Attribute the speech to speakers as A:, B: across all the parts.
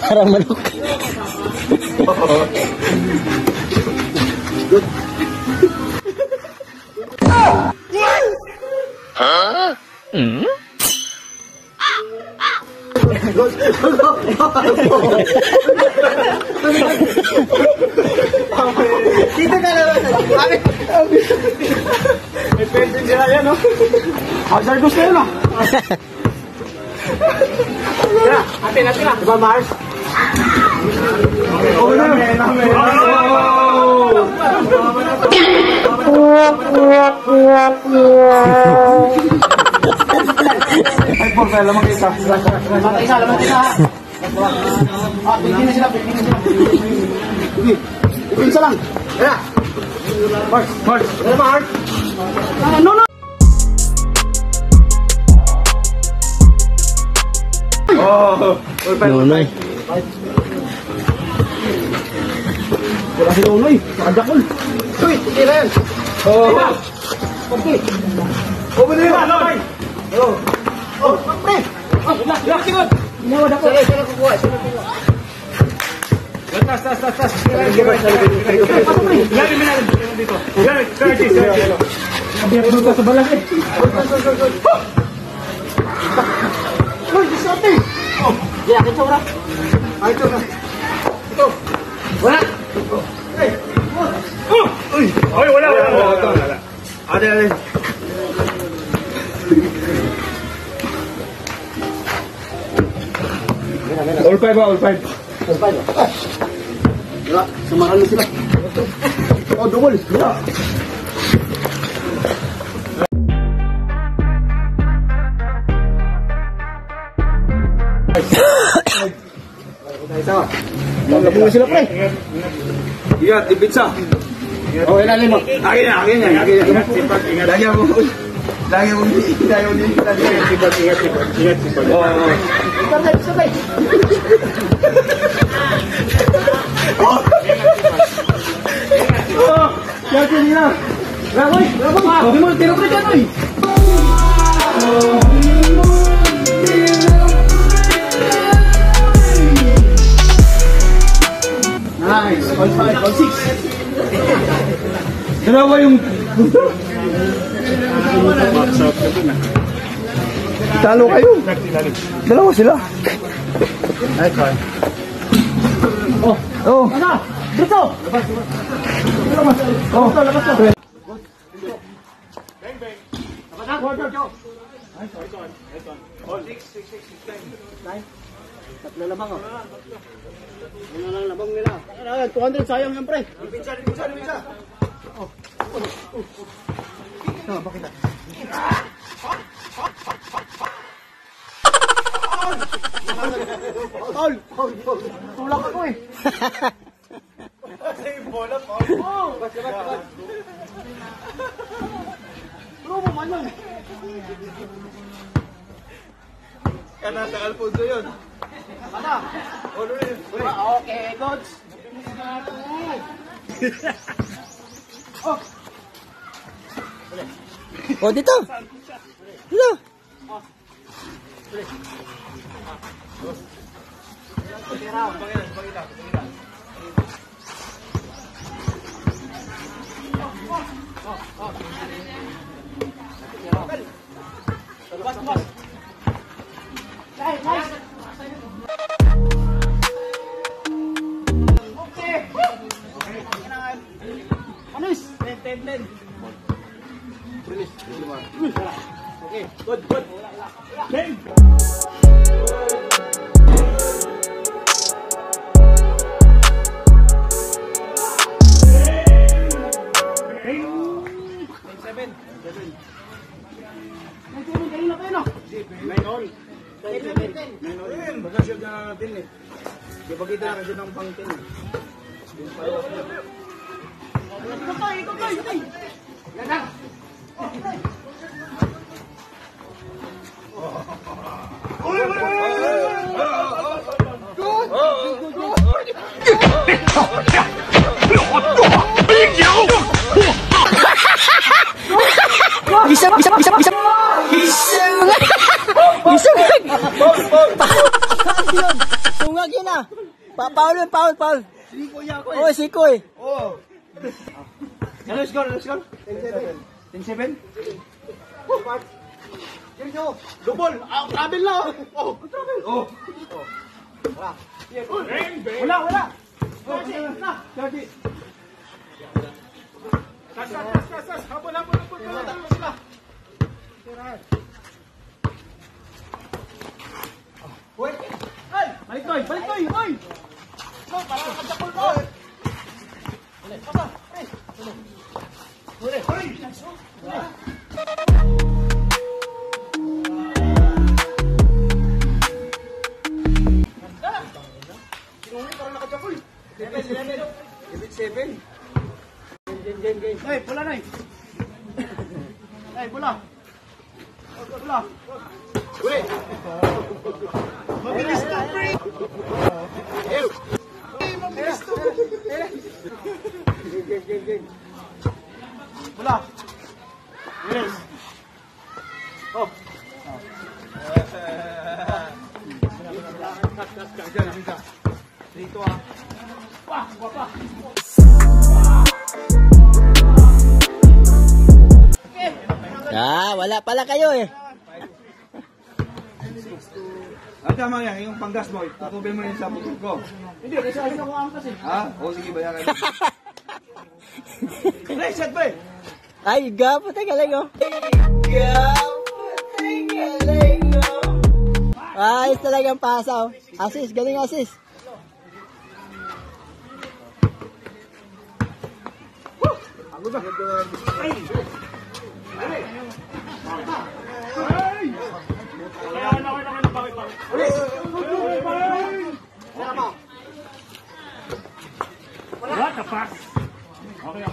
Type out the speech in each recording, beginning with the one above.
A: Parang manok.
B: Huh?
C: Dito ka naman. May pending sila yan, no? Hazardous na yun, no? Atin na. Diba, Mars? Oh, ay, por favor, lamang isa. Lamang isa. Bigyan na sila. Isa lang. Kaya. Mark. Kaya, Mark. No. Oh,
A: Nunoy.
C: wala si Nunoy. Nakadakol. Uy, hindi na yan. Okay. Open na yun. Pre. Lakot. Inawad ako. Sila kukuha. Tas. Lagi mo na dito. Lagi. Abiyat dito sa balag eh. Uy, disate. Di akin sa oras. Ay, ito na. Ito. Wala. Uy, wala. Ade. All five. Wala, samaran na sila. Oh, double. Wala. Labong na sila, pre. Ingat, di pizza. Oh, ilalim mo. Akin yan. Lagi mo. Ingat. Oh. Sabay. Oh, yakin nila. Raboy. Huwag mo, tinapre dyan, oy. Nice. All 5, all 6. Dalawa yung... Talo kayo. Dalawa sila. Nice one. Oh. Ano? Dito. Labas. Bang. Nice one. All 6. 9. Tatlo lamang, oh. Ano lang labang nila. 200 sayang yan, pre. Pizza. Oh. Bakit na? Paul. Tulak ako eh. Bola, Paul. Oh, bas. Pero mo man yun. Kana sa Alfonso yun. Kana? Okay, coach.
A: Oh, dito.
C: Bas. Nice. Okay. Anis. 10. Okay, good. Game. Bagasyon na natin eh. Ipagkita na kasi ng pang 10 eh. Ikaw. Yan na.
A: Bisa. wag yun na. Paul.
C: Siko niya ako eh.
A: Oh, sikoy.
C: Oh. Ano score? 10-7. 10-7? Oh, part. Yan nyo. Double. Travel na. Oh, travel. Oh. Wala. Wala. Oh, na. 30. Tas. Habol. Tatalo sila. Wait. Ay! Balik toy! Oy! No, para magdapol ko! Papa! Hey! Huli! Sinungi para nakadapol! 7. Game. Ay, pula na eh! Ay, pula! Huli! Mabilis to, pre! Mabilis to! Game. Wala! Yes! Oh! Kat. Dito ah! Wah! Wapa!
A: Wala pala kayo eh.
C: Tama yan, yung panggas mo, tutubin mo yun sa bukod ko. Hindi, kasi ayun ako angkas eh. Ha? O sige, bayaran. Reset ba eh?
A: Ay, gapo, teka lang oh. Ayos talagang pasa oh. Assist, galing assist.
C: Ako ba? Ay!
B: What the fuck? Okay.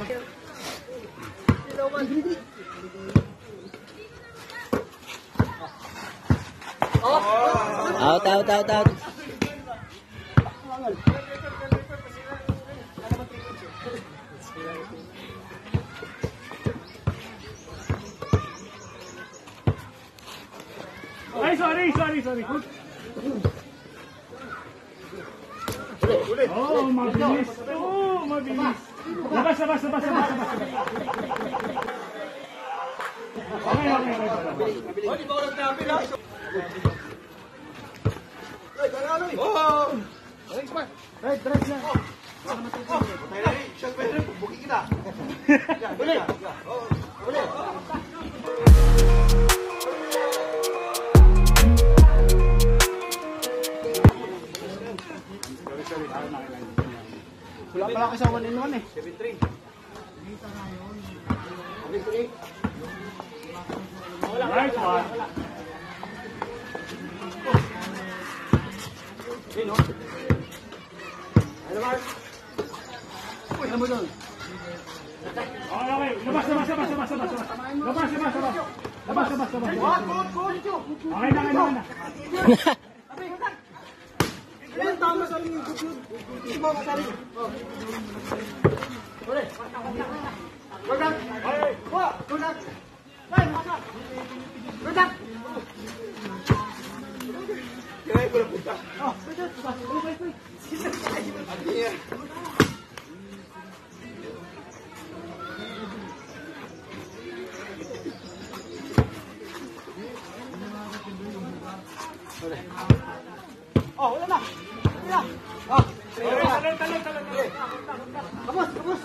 A: Out.
B: Ay, sorry. Oh, mabilis. Labas. Okay.
C: Di ba ulang trapil ha? Ay, karaloy! Oh! Ay, smart! Ay, drive na! Ay, shot pa rin, buki kita! Uli! Uli! Wala pala kasi 1-in-1 eh. 7-3. 7-3.
B: Nice one.
C: Sino? Ano, Mark? Uy, ano mo doon?
B: Okay. Labas. Okay na.
C: Ilan tama sa amin yung good. Iba ka sari. Uli. Gordon. Gordon. Gordon. Kaya ko lang punta. Oh, wala na. Wala. Oh, talon. Kapos.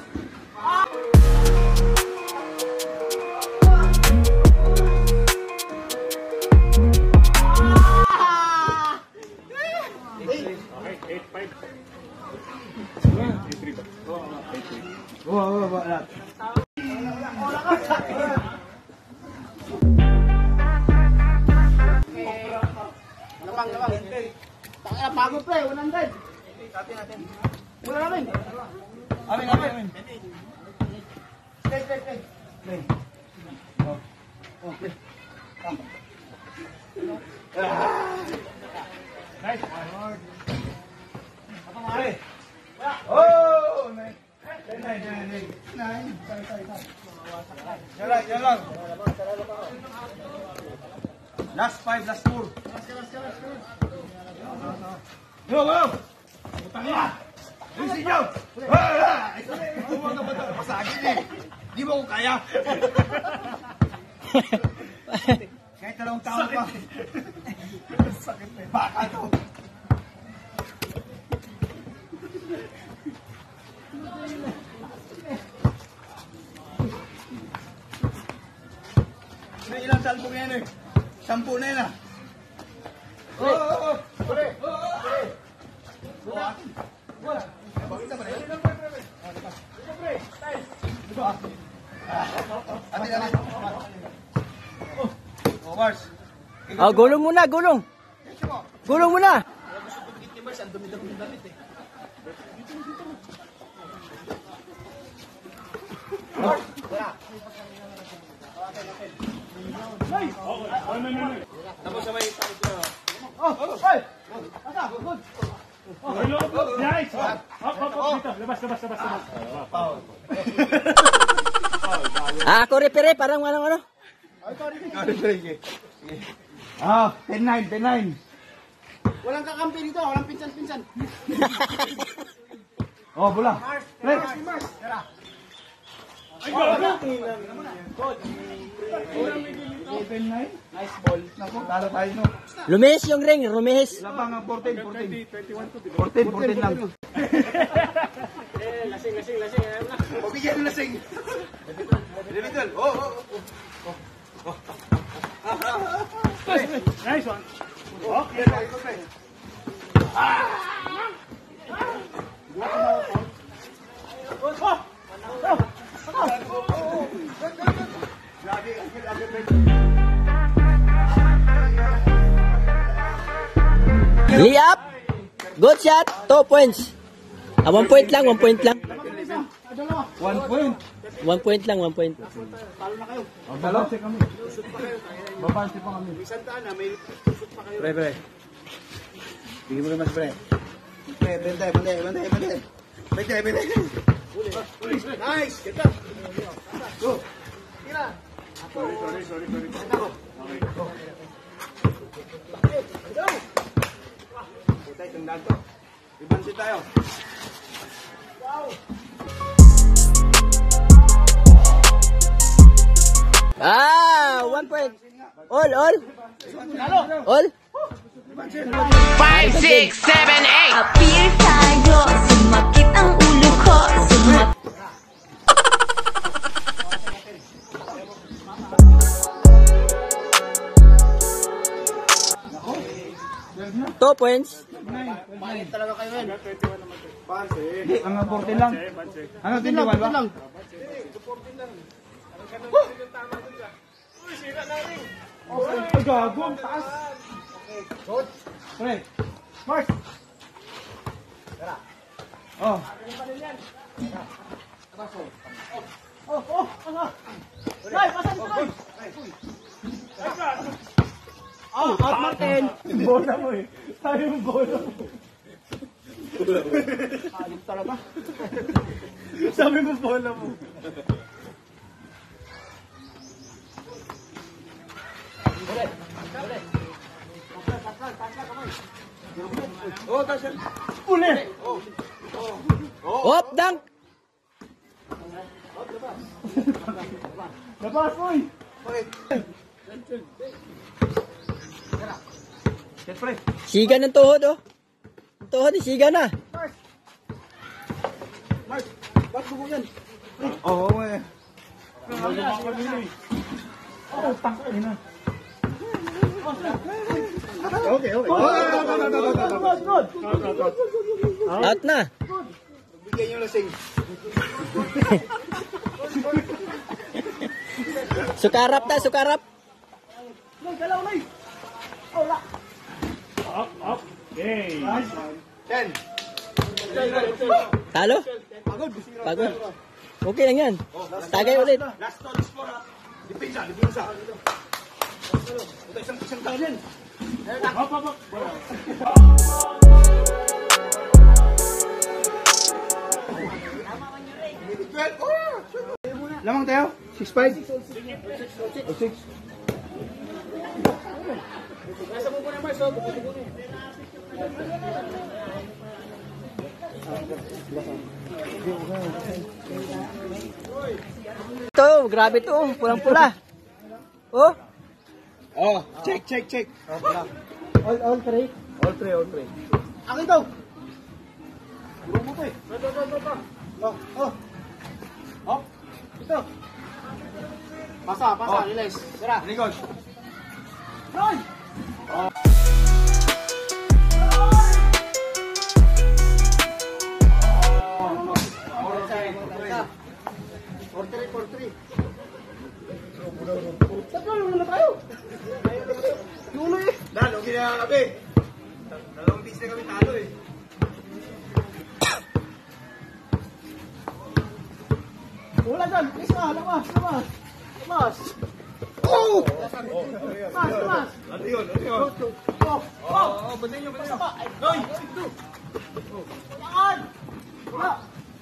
C: Wala. Lamang. Pagod pre, 100. Natin. Wala namin. Amin. Play. Oh, play.
B: Nice.
C: Apa mare? Oh, nice. Nine. Yan lang. Last 5, last 4. Go, go! Putang ina! Lusin nyo! Huwag ka ba ito? Pasagin eh! Di mo ko kaya! Kahit 2 taon pa. Sakit na. Baka to. May ilang salpong yan eh. 10 na yan ah. Oh! Pare! Wala! Bakit ba rin? Ate. Oh, Mars.
A: Oh, gulong muna, gulong. Gulong muna.
C: Tapos sabay takot na.
B: Nice! Hop, dito. Labas.
A: Ah, ako repere, parang ano.
C: Sige. 10-9. Walang kakampi dito, walang pinsan-pinsan. Oh, bola. Mars. Ay, go! 10-9. Nice ball. Nako, talo tayo no.
A: Lumihis yung ring, lumihis.
C: Labang ang 14 lang. Lasing. Pabigyan ng lasing. Individual. Oh.
B: Nice one. Okay.
A: Lay up. Good shot. 2 points. 1 point lang.
C: 1 point.
A: 1 point lang, 1 point.
C: Babansi kami. Babansi pa kami. Pre. Bigyan mo naman pre. Pre, bantay. Bantay. Nice! Kita! Go! Tira!
B: Sorry. Okay, go.
C: Putay, tandaan to. Ibansi tayo.
A: Ah, 1 point. All. All.
D: 5, 6, 7, 8.
E: Appear tayo, sumakit ang ulo ko.
A: Two points.
C: Palit talaga kayo yan. Ang 14 lang. Ano, 21 ba? Ay, gago, ang taas. Pre, Mars. Oh. Nay, pasan ko. Out Martin.
B: Bola mo eh. Sabi mo bola mo.
C: Alim talaga.
B: Sabi mo bola mo.
C: Oh, tasyan.
B: Uli!
A: Hop, dunk.
B: Labas mo eh.
C: Set pre.
A: Siga ng tuhod, oh. Ang tuhod, siga na.
C: Mars, ba't bubo yan? Oo, eh.
B: Oh, tangka na.
C: Okay.
A: Out na.
C: Bigyan nyo lasing.
A: Sukarap ta, sukarap.
B: Up. Okay.
C: 10.
A: Talo? Pagod. Okay lang yan. Tagay ulit.
C: Last to, last four, ha? Dipinsa. Ito isang taon yan.
B: Up.
C: Lamang tayo? 6'5"? 6'6". Nasa mo po na, Mars,
A: Ito, grabe to. Pulang-pula. Oh.
C: Oh, check.
A: All three.
C: All three. Akin daw. Puro mo to eh. Oh. Ito. Pasa, release. Tira. Record. Run! Four three. Tatlo na tayo. Nuno eh. Dalo, ginagawa kami. Dalawang bis na kami talo eh. Wala dyan. Please na. Lamas. Oh! Lamas. Ano yun? Oh, banday nyo. Pasama. Ay! Yan!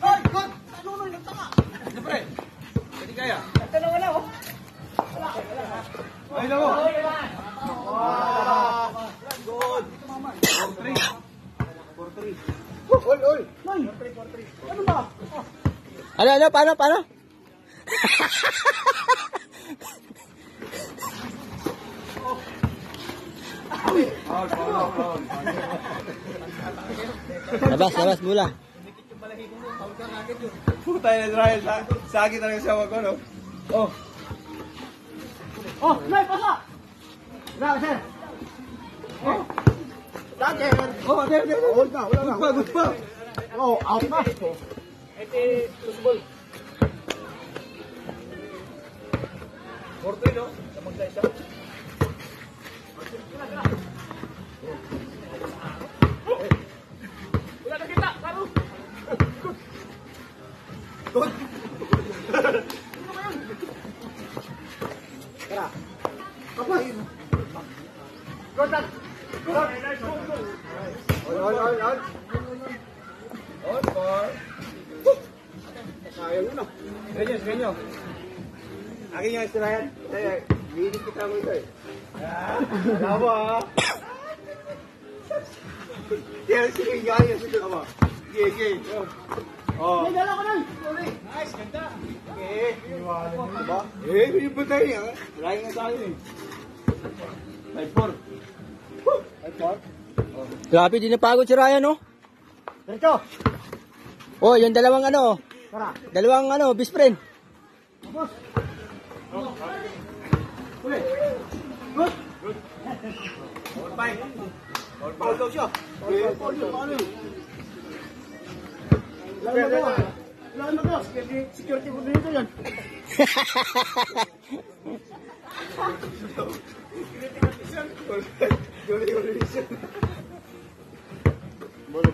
C: Ay! God! Nuno, nagtaka. Siyempre. Pwede kaya. Tanong na oh. Ay, naku. Good. 4-3. All. 4-3. Ano ba?
A: Ano, paano? Labas, mula.
C: Puta na Israel. Sagi talaga siya wag ano.
A: Oh, may pasa. Grabe, sir.
C: Oh. Lager. Oh, there. Hold na. Good pa. Oh, out na. Ito, possible. 4-3, no? Sa magsa-isa. Wala na kita, karo. Good. Tara. Kapos. Good. All. All for. Sayang yun, no? Ganyan. Akin yung istirahan. Binig kita mo ito eh. Alam mo ah. Sige, gaya. Sige ka ba? Sige. Oh. May dala ko nun. Nice, ganda. Okay. Diba? Hindi ba tayo niya? Laing nga sa akin eh. 5-4. 5-4?
A: Grabe, di napagod si Ryan, no?
C: Diretso.
A: Oh, yung dalawang
C: Tara.
A: dalawang best friend.
C: Tapos. Ulit. Good. All 5. All daw siya. All daw. Paano yun? Lahat mo daw. Security mo dito yan. Bolo.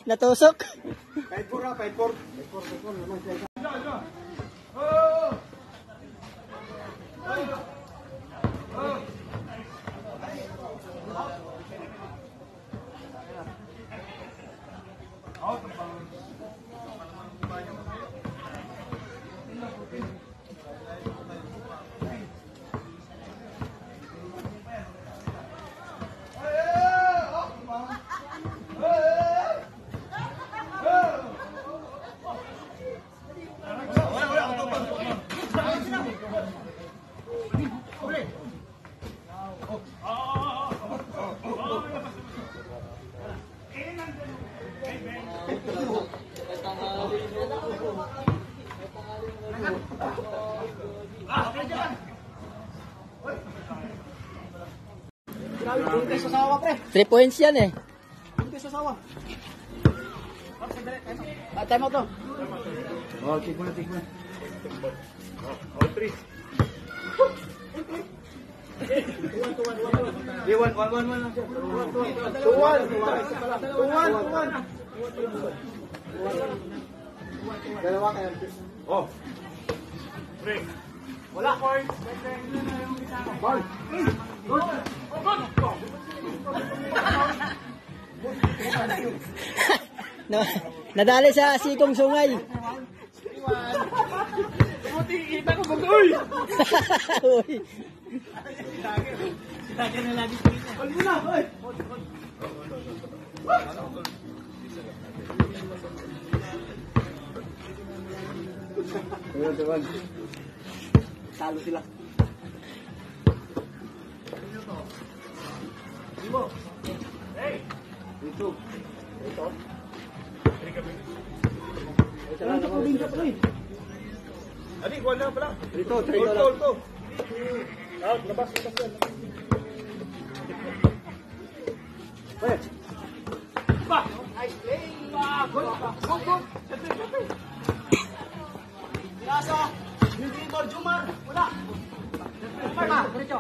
A: Natusok.
C: 5-4. Sa sawa, pre.
A: 3 points yan eh.
C: Hindi sa sawa. Time out to. Oh, take mo na. All 3. 1-1 lang siya. 2-1. Dalawa kayo. Oh. Break. Wala. Ball. Good.
A: Nadali sa sikong sungay.
B: Buti kita ko bang, uy!
A: Uy.
C: Talo sila. Ito. Ito. Adi, kuha na pala. Ito, trade na lang.
B: Labas yan.
C: Nice play. Good. Nasa. Hindi mo, Jumar. Wala. Jumar, diretso.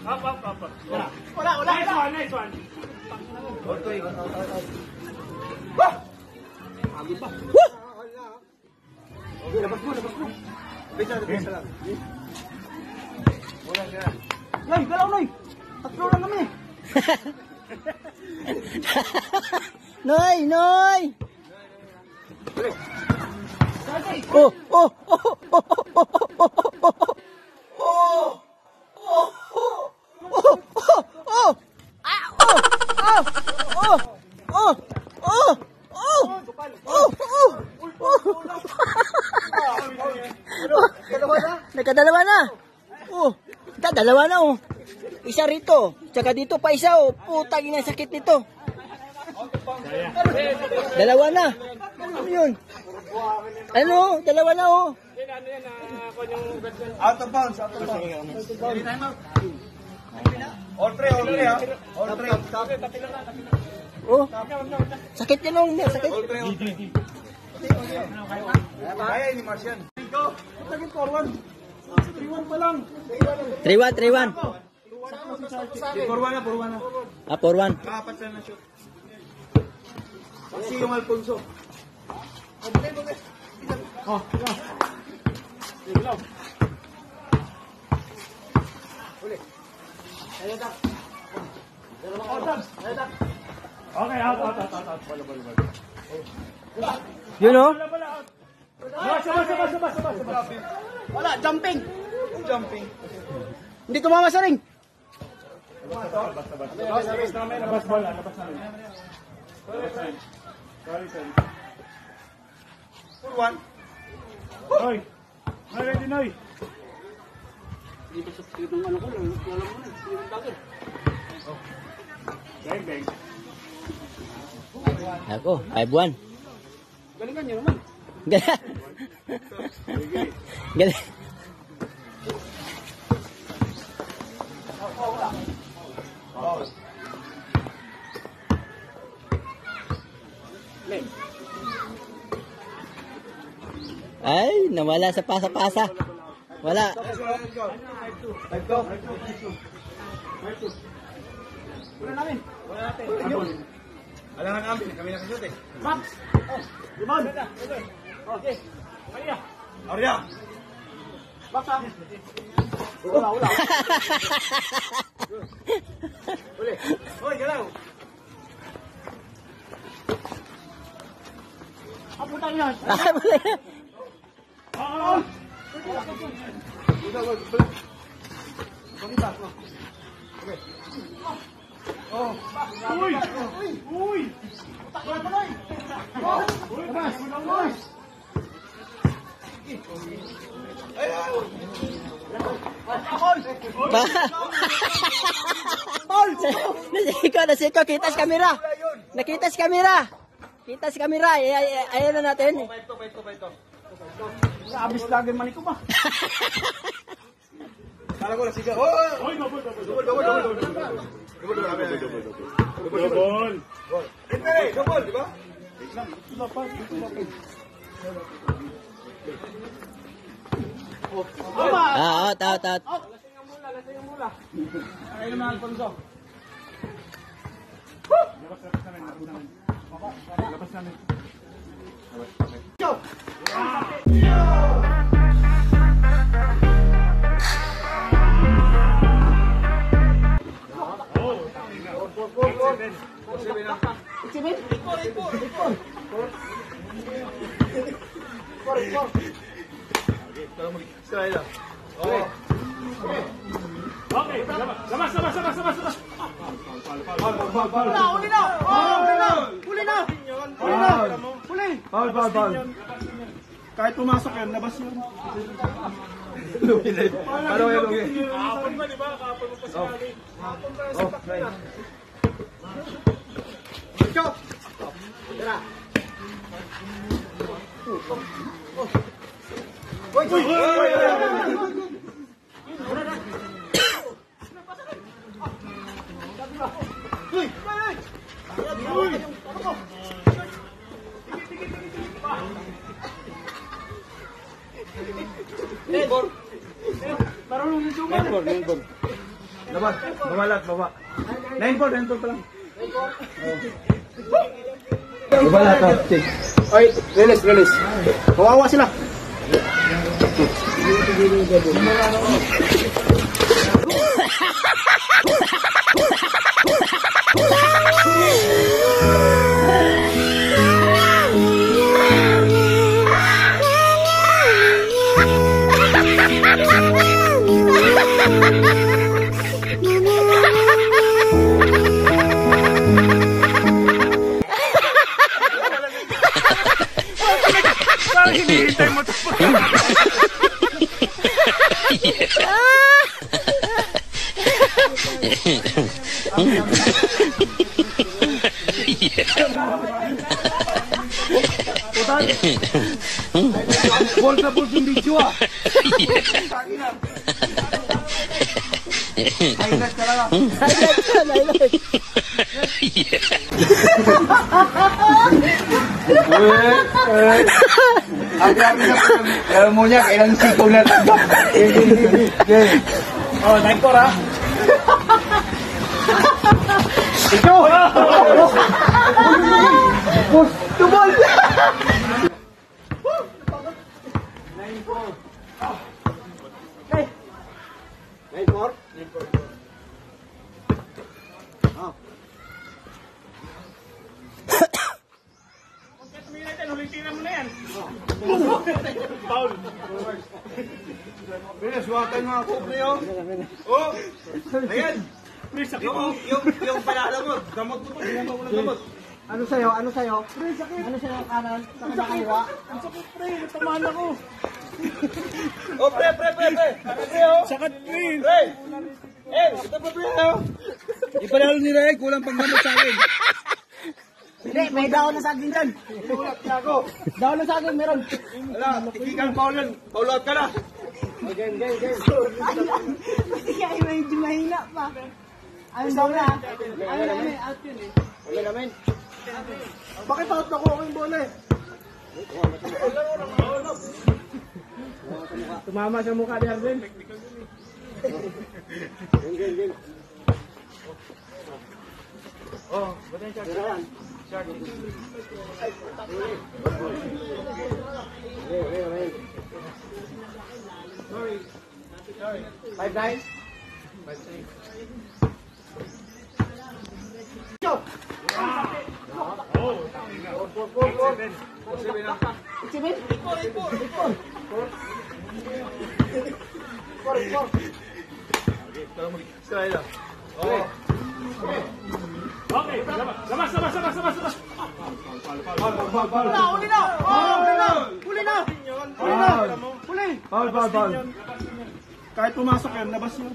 B: Up.
C: Wala.
B: Nice one.
C: Agad pa. Labas mo. Bisa lang. Wala siya. Noy, galaw, Noy. Tatlo lang kami.
A: Noy! Oh! Nakadalawa na. Dalawa na oh. Isa rito, tsaka dito pa isa oh. Putang ina sakit nito. Dalawa na. Ano yun? Ano? Dalawa na oh.
C: Out of bounds. All three ha. All three.
A: Oh. Sakit yan oh. Sakit.
C: All three. Kaya ni Marcian. Lagi forward. 3-1 pa lang.
A: 3-1.
C: Forward na.
A: Ah, 4-1.
C: Kapat na shoot. Kasi yung Alfonso.
B: Okay, out.
A: Yun oh.
B: Sabas.
A: Wala, jumping.
C: Jumping.
A: Hindi tumama sa ring.
B: Labas bola. Sorry.
C: Full one.
B: Noy. Ready, Noy.
C: Dito sa pitong ano ko, alam mo na, yung bagay.
B: Bang.
A: Ako, 5-1.
C: Galingan nyo naman.
A: Galing. Ay, nawala sa pasa-pasa. Wala.
C: Let's go. Wala natin. Alangan namin, kami nakashoot eh.
B: Max. Limon. Okay.
C: Arya.
B: Max ha.
C: Wala. Uli. Hoy, galaw.
B: Aputan yan. Uy.
A: Nasiko, kita sa kamera. Nakita sa kamera. Kita sa kamera. Ayan na natin.
C: Paito.
B: Abis lagi maniko ba?
C: Kala ko nasigaw. Oh!
B: Oy, double.
C: Double, di ba?
A: Out.
C: Lasing ang mula. Ay naman, Alfonso.
B: Labas namin.
C: Israel. Oh.
B: Okay, labas.
C: Uli na! Foul.
B: Kahit pumasok yan, labas yun.
C: Paano yan, Lugi?
B: Kahapon ba, di ba? Kahapon mo pa sinabi. Kahapon pa sa takya.
C: Shot! Tara! Nelbor. Labas, baba. 9-4 pa lang. Baba lahat.
B: Ay, release. Kawawa sila. Hinihintay mo ito.
C: Ball na ball yung video ah. Highlight ka lang.
A: Highlight.
C: Alam mo niya, kailang sikaw na tanggap.
B: Oh, 9-4 ha.
C: Ikaw! Tubol! 9-4?
B: Ulitin mo na yan. Foul.
C: Bilis, wakay mga kubre yun. Oh! Ayan! Yung panalo mo, gamot mo. Ginagawa mo ng gamot.
A: Ano sa'yo? Ano sa'yo ang kanan? Sa kanya kaliwa?
B: Ang sakit, pre. Natamaan ako.
C: Oh, pre! Pre, oh!
B: Sakit, pre.
C: Pre! Ito pa, pre, oh! Ipanalo ni Ray, kulang pang gamot sa akin.
A: Hindi, may daon na saging dyan.
C: Kulat na ako.
A: Daon na saging, meron.
C: Wala, tikikang foul yan. Foul out ka na.
A: Game. Kaya medyo mahina pa. Ayun daw na. Ayun, out yun eh.
C: Wala namin.
B: Bakit out na ko yung bola eh? Tumama sa mukha ni Arden.
C: Game.
B: Oh, ba't yung shot? Sorry.
C: 5-9. Israel. Oh.
B: Okay, labas.
A: Uli na!
C: Foul.
B: Kahit pumasok yan, labas yun.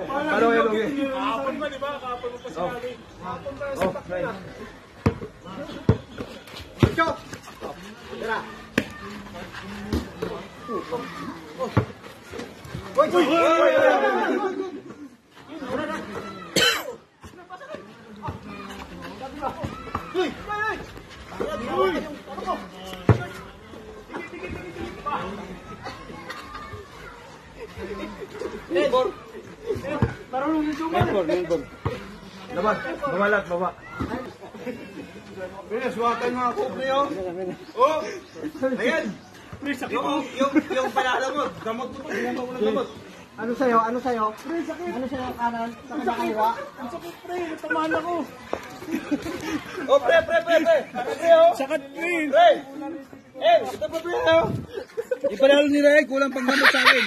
C: Paano yan, Lugi?
B: Kahapon ba, di ba? Kahapon mo pa sinabi. Kahapon pa sa takya.
C: Shot! Tara! Nelbor. Labas, baba. Bilis, wakay mga kubre yun. Oh! Ayan! Yung panalo mo, gamot mo. Ginagawa mo ng gamot.
A: Ano sa'yo? Ano sa'yo ang kanan? Sa kanya kaliwa?
B: Ang sakit, pre. Natamaan ako.
C: Oh, pre! Pre, oh!
B: Sakit, pre.
C: Pre! Ito pa pala. Ipanalo ni Ray, kulang pang gamot sa akin.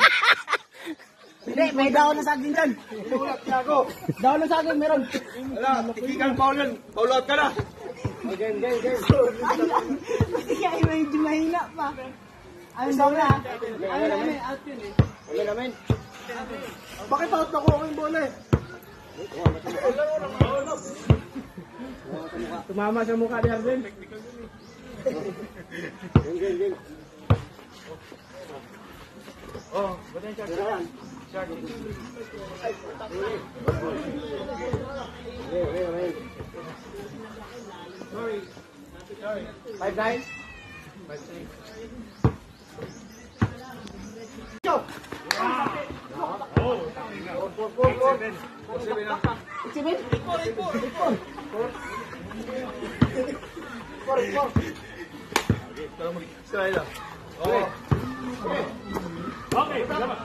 A: Hindi, may daon na saging dyan.
C: Inulat niya ako.
A: Daon na saging, meron.
C: Wala, tikikan foul yan. Foul out ka na.
A: Hindi kaya medyo mahina pa. Ayun daw na. Ayun namin, out yun eh.
C: Wala namin. Bakit out ako ang bola eh?
B: Tumama sa mukha ni Arden.
C: Game.
B: Oh, ba't yung shot? Sorry.
C: 5-9.
B: Okay, labas.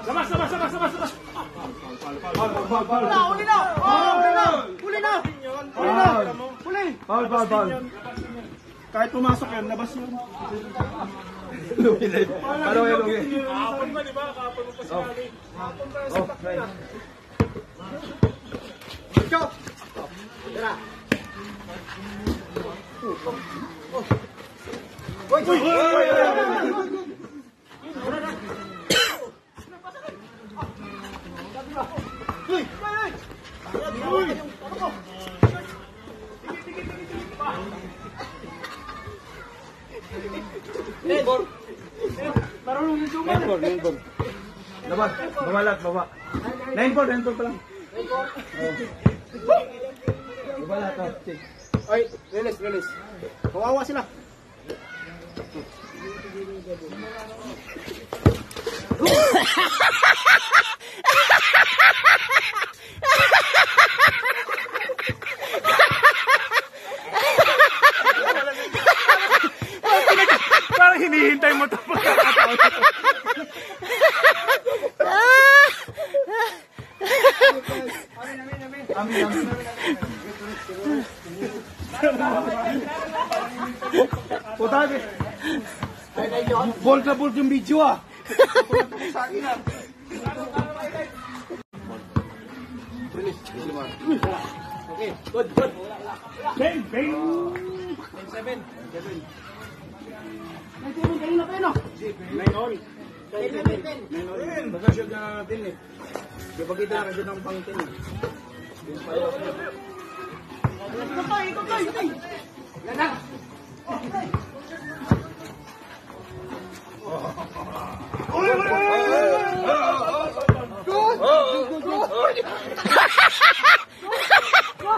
C: Kahit pumasok yan, labas yun. Paano yan, Lugi?
B: Kahapon ba, di ba? Kahapon mo pa sinali. Kahapon pa sa takna na.
C: Go! Nine-four. Laban, babalat, baba. 9-4 pa lang. Babalat, Ay, release. Kawawa sila.
B: Parang hinihintay mo ito pagkakataon.
C: Putake. Bold na bold yung video ah. Sa akin ah. Okay, good.
B: Bang!
C: Mag-shoot na natin eh. Kapagkita na shoot ng pang-10 eh.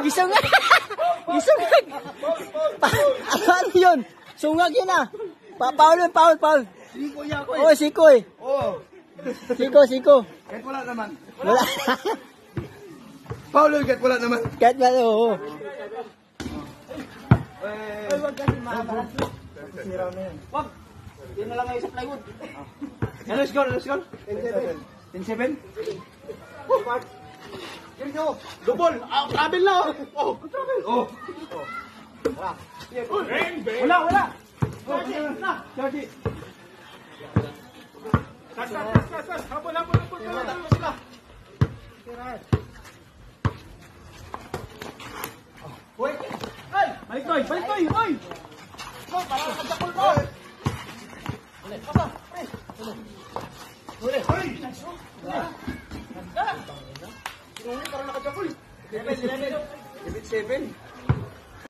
A: Gisungag! Gisungag! Ano yun? Sungag yun ah! Paul!
C: Siko niya ako eh.
A: Oh, sikoy!
C: Oo.
A: Siko!
C: Kahit wala naman.
A: Wala.
C: Paulo, kahit wala naman.
A: Kahit ba, oo.
C: Ay, wag kasi makabalat. Sira na yan. Wag! Yun na lang ngayon sa plywood. Ano score? 10-7? Here go. Double. Travel na. Oh. Travel. Oh. Wala. Wala. Charge.
B: Tas. Habol.
C: Hoy. Ay, balik toy. Hoy. Go, para magkapul ko. Huli. Hoy. Para nakadapul. 7.